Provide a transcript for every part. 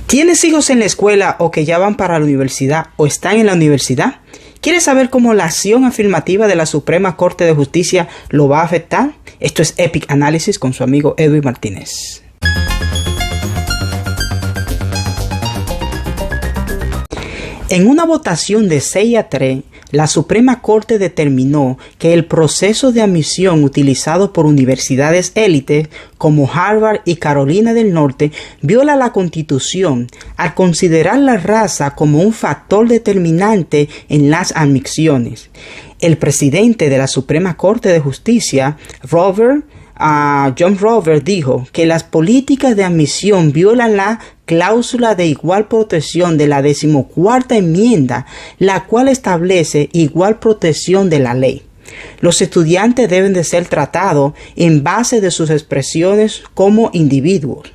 ¿Tienes hijos en la escuela o que ya van para la universidad o están en la universidad? ¿Quieres saber cómo la acción afirmativa de la Suprema Corte de Justicia lo va a afectar? Esto es Epic Análisis con su amigo Edwin Martínez. En una votación de 6-3, la Suprema Corte determinó que el proceso de admisión utilizado por universidades élites como Harvard y Carolina del Norte viola la Constitución al considerar la raza como un factor determinante en las admisiones. El presidente de la Suprema Corte de Justicia, John Roberts, dijo que las políticas de admisión violan la cláusula de igual protección de la 14ª enmienda, la cual establece igual protección de la ley. Los estudiantes deben de ser tratados en base de sus expresiones como individuos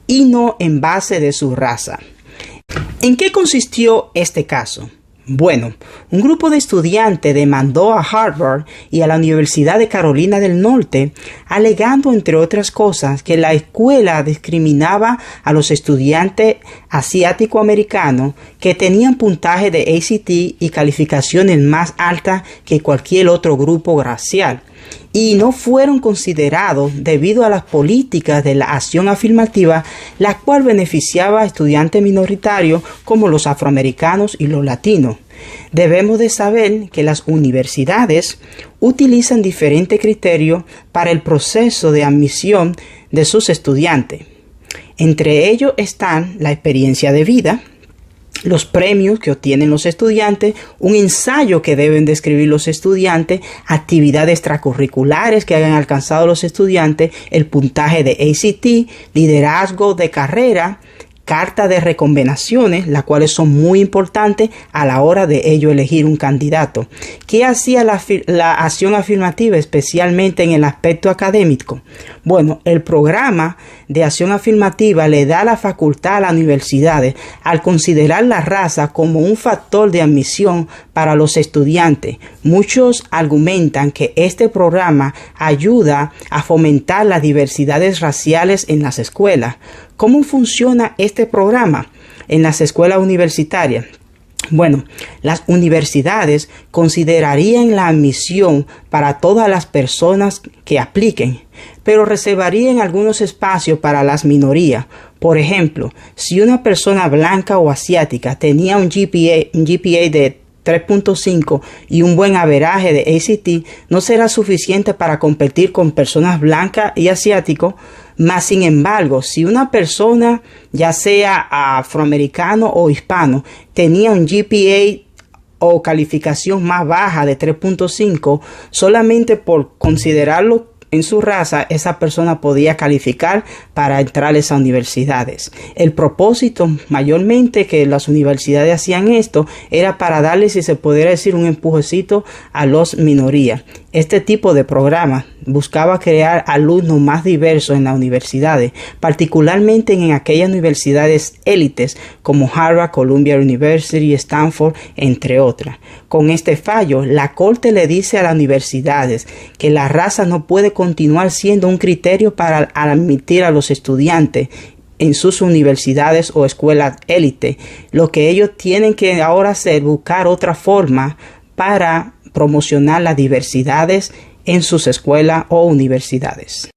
y no en base de su raza. ¿En qué consistió este caso? Bueno, un grupo de estudiantes demandó a Harvard y a la Universidad de Carolina del Norte, alegando, entre otras cosas, que la escuela discriminaba a los estudiantes asiático-americanos que tenían puntaje de ACT y calificaciones más altas que cualquier otro grupo racial, y no fueron considerados debido a las políticas de la acción afirmativa, la cual beneficiaba a estudiantes minoritarios como los afroamericanos y los latinos. Debemos de saber que las universidades utilizan diferentes criterios para el proceso de admisión de sus estudiantes. Entre ellos están la experiencia de vida, los premios que obtienen los estudiantes, un ensayo que deben de escribir los estudiantes, actividades extracurriculares que hayan alcanzado los estudiantes, el puntaje de ACT, liderazgo de carrera, carta de recomendaciones, las cuales son muy importantes a la hora de ello elegir un candidato. ¿Qué hacía la acción afirmativa, especialmente en el aspecto académico? Bueno, el programa de acción afirmativa le da la facultad a las universidades al considerar la raza como un factor de admisión para los estudiantes. Muchos argumentan que este programa ayuda a fomentar las diversidades raciales en las escuelas. ¿Cómo funciona este programa en las escuelas universitarias? Bueno, las universidades considerarían la admisión para todas las personas que apliquen, pero reservarían algunos espacios para las minorías. Por ejemplo, si una persona blanca o asiática tenía un GPA de 3.5 y un buen averaje de ACT, no será suficiente para competir con personas blancas y asiáticos. Más sin embargo, si una persona, ya sea afroamericano o hispano, tenía un GPA o calificación más baja de 3.5, solamente por considerarlo en su raza, esa persona podía calificar para entrar a esas universidades. El propósito mayormente que las universidades hacían esto era para darle, si se pudiera decir, un empujecito a las minorías. Este tipo de programa buscaba crear alumnos más diversos en las universidades, particularmente en aquellas universidades élites como Harvard, Columbia University, Stanford, entre otras. Con este fallo, la Corte le dice a las universidades que la raza no puede continuar siendo un criterio para admitir a los estudiantes en sus universidades o escuelas élite. Lo que ellos tienen que ahora hacer es buscar otra forma para promocionar las diversidades en sus escuelas o universidades.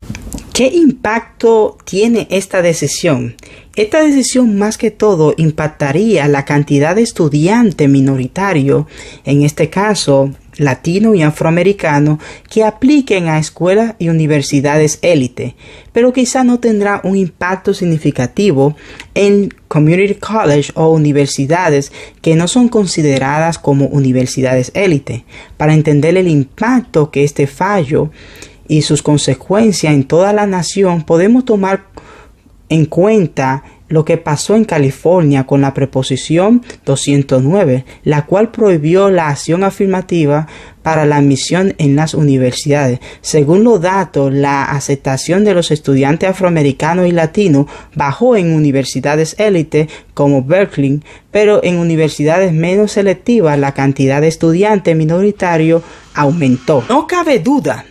¿Qué impacto tiene esta decisión? Esta decisión más que todo impactaría la cantidad de estudiantes minoritarios, en este caso latino y afroamericano, que apliquen a escuelas y universidades élite, pero quizá no tendrá un impacto significativo en community college o universidades que no son consideradas como universidades élite. Para entender el impacto que este fallo y sus consecuencias en toda la nación, podemos tomar en cuenta lo que pasó en California con la Proposición 209, la cual prohibió la acción afirmativa para la admisión en las universidades. Según los datos, la aceptación de los estudiantes afroamericanos y latinos bajó en universidades élite como Berkeley, pero en universidades menos selectivas la cantidad de estudiantes minoritarios aumentó. No cabe duda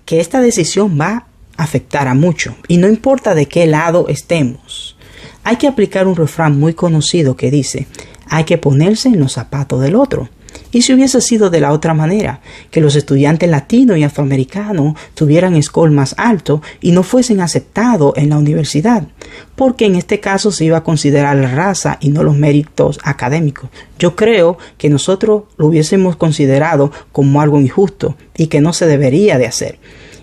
que esta decisión va a afectar a mucho, y no importa de qué lado estemos. Hay que aplicar un refrán muy conocido que dice, hay que ponerse en los zapatos del otro. ¿Y si hubiese sido de la otra manera? Que los estudiantes latinos y afroamericanos tuvieran score más alto y no fuesen aceptados en la universidad, porque en este caso se iba a considerar la raza y no los méritos académicos. Yo creo que nosotros lo hubiésemos considerado como algo injusto y que no se debería de hacer.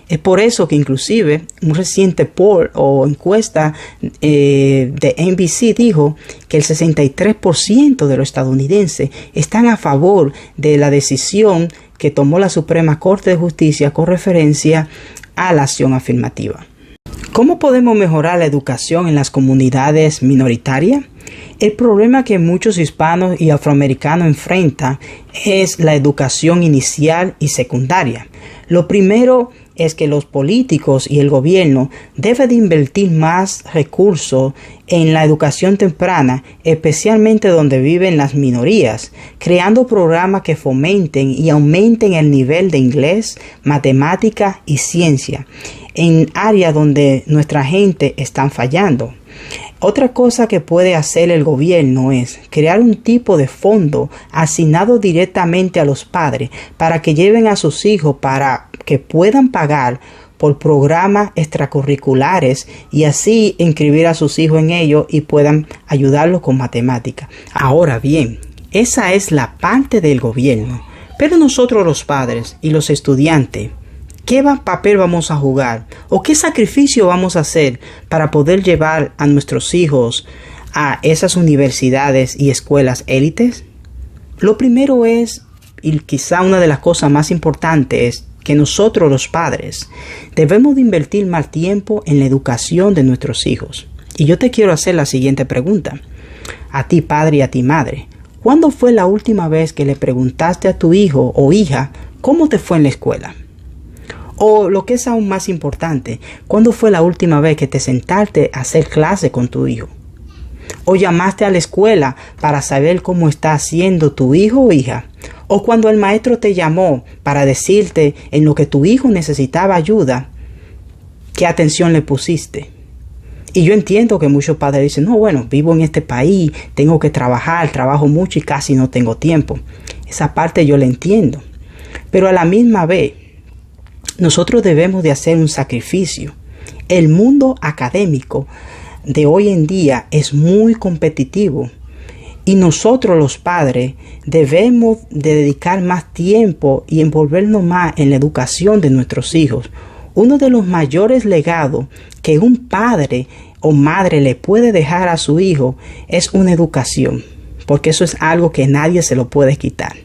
Es por eso que inclusive un reciente poll o encuesta de NBC dijo que el 63% de los estadounidenses están a favor de la decisión que tomó la Suprema Corte de Justicia con referencia a la acción afirmativa. ¿Cómo podemos mejorar la educación en las comunidades minoritarias? El problema que muchos hispanos y afroamericanos enfrentan es la educación inicial y secundaria. Lo primero es que los políticos y el gobierno deben de invertir más recursos en la educación temprana, especialmente donde viven las minorías, creando programas que fomenten y aumenten el nivel de inglés, matemática y ciencia en áreas donde nuestra gente está fallando. Otra cosa que puede hacer el gobierno es crear un tipo de fondo asignado directamente a los padres para que lleven a sus hijos para que puedan pagar por programas extracurriculares y así inscribir a sus hijos en ellos y puedan ayudarlos con matemáticas. Ahora bien, esa es la parte del gobierno, pero nosotros los padres y los estudiantes, ¿qué papel vamos a jugar o qué sacrificio vamos a hacer para poder llevar a nuestros hijos a esas universidades y escuelas élites? Lo primero es, y quizá una de las cosas más importantes, es que nosotros los padres debemos de invertir más tiempo en la educación de nuestros hijos. Y yo te quiero hacer la siguiente pregunta. A ti padre y a ti madre, ¿cuándo fue la última vez que le preguntaste a tu hijo o hija cómo te fue en la escuela? O lo que es aún más importante, ¿cuándo fue la última vez que te sentaste a hacer clase con tu hijo? ¿O llamaste a la escuela para saber cómo está haciendo tu hijo o hija? ¿O cuando el maestro te llamó para decirte en lo que tu hijo necesitaba ayuda, qué atención le pusiste? Y yo entiendo que muchos padres dicen, no, bueno, vivo en este país, tengo que trabajar, trabajo mucho y casi no tengo tiempo. Esa parte yo la entiendo. Pero a la misma vez, nosotros debemos de hacer un sacrificio. El mundo académico de hoy en día es muy competitivo y nosotros los padres debemos de dedicar más tiempo y envolvernos más en la educación de nuestros hijos. Uno de los mayores legados que un padre o madre le puede dejar a su hijo es una educación, porque eso es algo que nadie se lo puede quitar.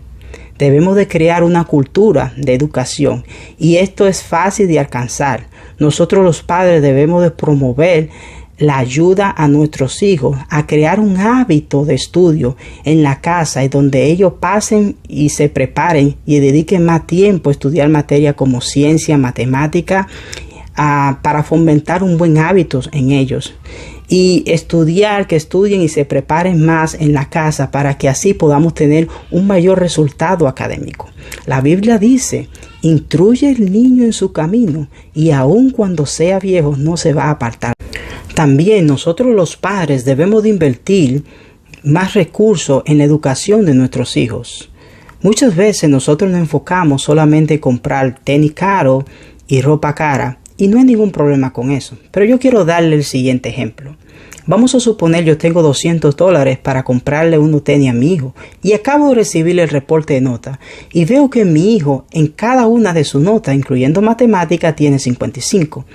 Debemos de crear una cultura de educación y esto es fácil de alcanzar. Nosotros los padres debemos de promover la ayuda a nuestros hijos a crear un hábito de estudio en la casa y donde ellos pasen y se preparen y dediquen más tiempo a estudiar materias como ciencia, matemática, para fomentar un buen hábito en ellos. Y que estudien y se preparen más en la casa para que así podamos tener un mayor resultado académico. La Biblia dice, instruye al niño en su camino y aun cuando sea viejo no se va a apartar. También nosotros los padres debemos de invertir más recursos en la educación de nuestros hijos. Muchas veces nosotros nos enfocamos solamente en comprar tenis caro y ropa cara. Y no hay ningún problema con eso. Pero yo quiero darle el siguiente ejemplo. Vamos a suponer yo tengo $200 para comprarle unos tenis a mi hijo. Y acabo de recibir el reporte de nota. Y veo que mi hijo en cada una de sus notas, incluyendo matemática, tiene 55.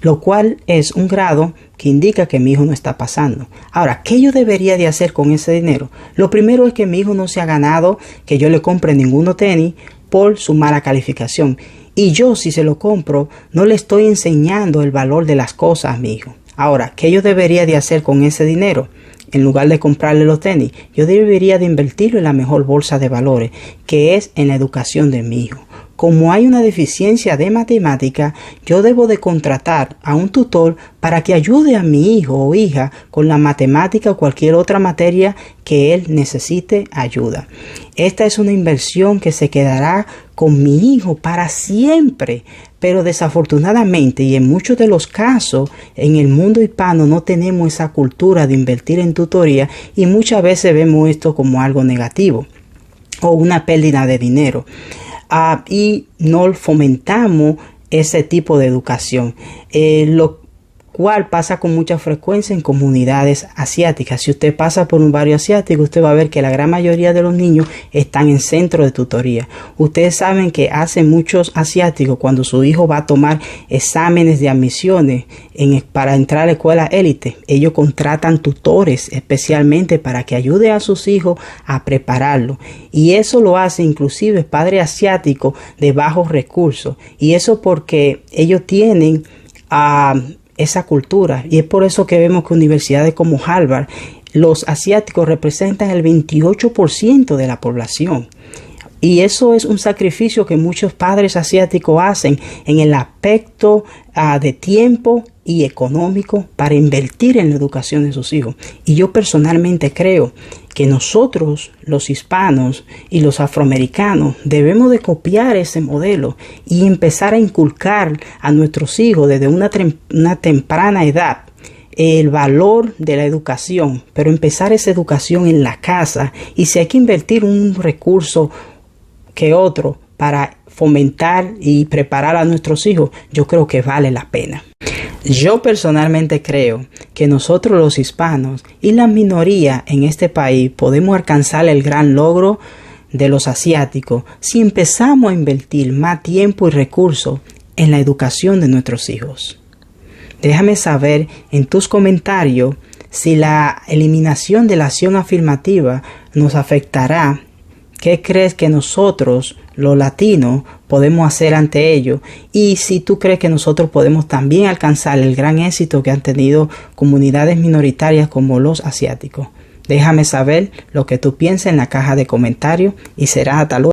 Lo cual es un grado que indica que mi hijo no está pasando. Ahora, ¿qué yo debería de hacer con ese dinero? Lo primero es que mi hijo no se ha ganado que yo le compre ninguno tenis por su mala calificación. Y yo, si se lo compro, no le estoy enseñando el valor de las cosas a mi hijo. Ahora, ¿qué yo debería de hacer con ese dinero? En lugar de comprarle los tenis, yo debería de invertirlo en la mejor bolsa de valores, que es en la educación de mi hijo. como hay una deficiencia de matemática, yo debo de contratar a un tutor para que ayude a mi hijo o hija con la matemática o cualquier otra materia que él necesite ayuda. Esta es una inversión que se quedará con mi hijo para siempre, pero desafortunadamente y en muchos de los casos en el mundo hispano no tenemos esa cultura de invertir en tutoría y muchas veces vemos esto como algo negativo o una pérdida de dinero. Y no fomentamos ese tipo de educación, lo cual pasa con mucha frecuencia en comunidades asiáticas. Si usted pasa por un barrio asiático, usted va a ver que la gran mayoría de los niños están en centros de tutoría. Ustedes saben que hace muchos asiáticos, cuando su hijo va a tomar exámenes de admisiones para entrar a la escuela élite, ellos contratan tutores especialmente para que ayude a sus hijos a prepararlo. Y eso lo hace inclusive padres asiáticos de bajos recursos. Y eso porque ellos tienen esa cultura, y es por eso que vemos que universidades como Harvard, los asiáticos representan el 28% de la población. Y eso es un sacrificio que muchos padres asiáticos hacen en el aspecto de tiempo y económico para invertir en la educación de sus hijos. Y yo personalmente creo que nosotros, los hispanos y los afroamericanos, debemos de copiar ese modelo y empezar a inculcar a nuestros hijos desde una temprana edad el valor de la educación, pero empezar esa educación en la casa, y si hay que invertir un recurso que otro para fomentar y preparar a nuestros hijos, yo creo que vale la pena. Yo personalmente creo que nosotros los hispanos y la minoría en este país podemos alcanzar el gran logro de los asiáticos si empezamos a invertir más tiempo y recursos en la educación de nuestros hijos. Déjame saber en tus comentarios si la eliminación de la acción afirmativa nos afectará. ¿Qué crees que nosotros, los latinos, podemos hacer ante ello? Y si tú crees que nosotros podemos también alcanzar el gran éxito que han tenido comunidades minoritarias como los asiáticos. Déjame saber lo que tú piensas en la caja de comentarios y será hasta luego.